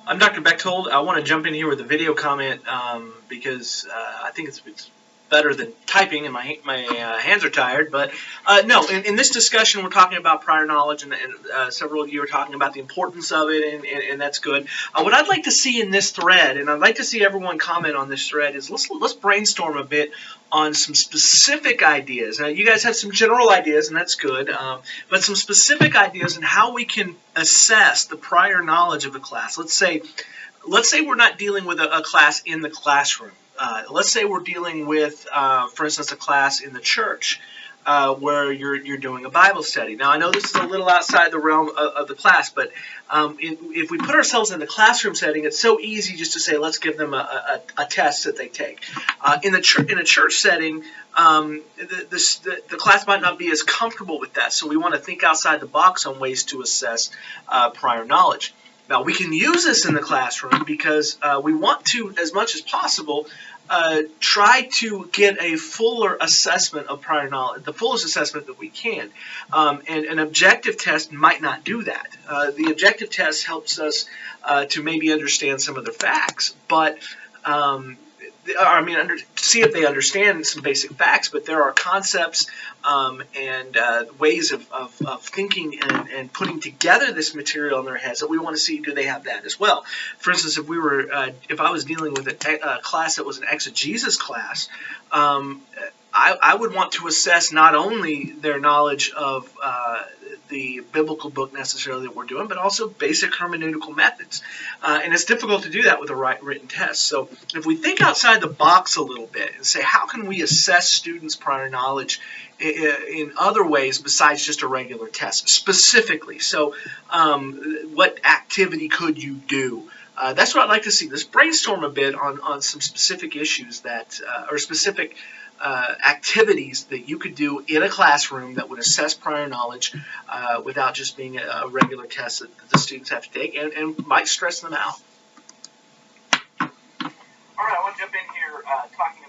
I'm Dr. Bechtold. I want to jump in here with a video comment because I think it's better than typing, and my hands are tired. But no, in this discussion, we're talking about prior knowledge, and several of you are talking about the importance of it, and that's good. What I'd like to see in this thread, and I'd like to see everyone comment on this thread, is let's brainstorm a bit on some specific ideas. Now, you guys have some general ideas, and that's good, but some specific ideas on how we can assess the prior knowledge of a class. Let's say we're not dealing with a class in the classroom. Let's say we're dealing with, for instance, a class in the church where you're doing a Bible study. Now, I know this is a little outside the realm of the class, but if we put ourselves in the classroom setting, it's so easy just to say, let's give them a test that they take. In a church setting, the class might not be as comfortable with that, so we want to think outside the box on ways to assess prior knowledge. Now, we can use this in the classroom because we want to, as much as possible, try to get a fuller assessment of prior knowledge, the fullest assessment that we can. And an objective test might not do that. The objective test helps us to maybe understand some of the facts, but see if they understand some basic facts, but there are concepts and ways of thinking and putting together this material in their heads that we want to see, do they have that as well? For instance, if I was dealing with a class that was an exegesis class, I would want to assess not only their knowledge of the biblical book necessarily that we're doing, but also basic hermeneutical methods. And it's difficult to do that with a written test. So if we think outside the box a little bit and say, how can we assess students' prior knowledge in other ways besides just a regular test, specifically? So what activity could you do? That's what I'd like to see. Let's brainstorm a bit on some specific issues that, or specific activities that you could do in a classroom that would assess prior knowledge without just being a regular test that the students have to take and might stress them out. All right, I want to jump in here talking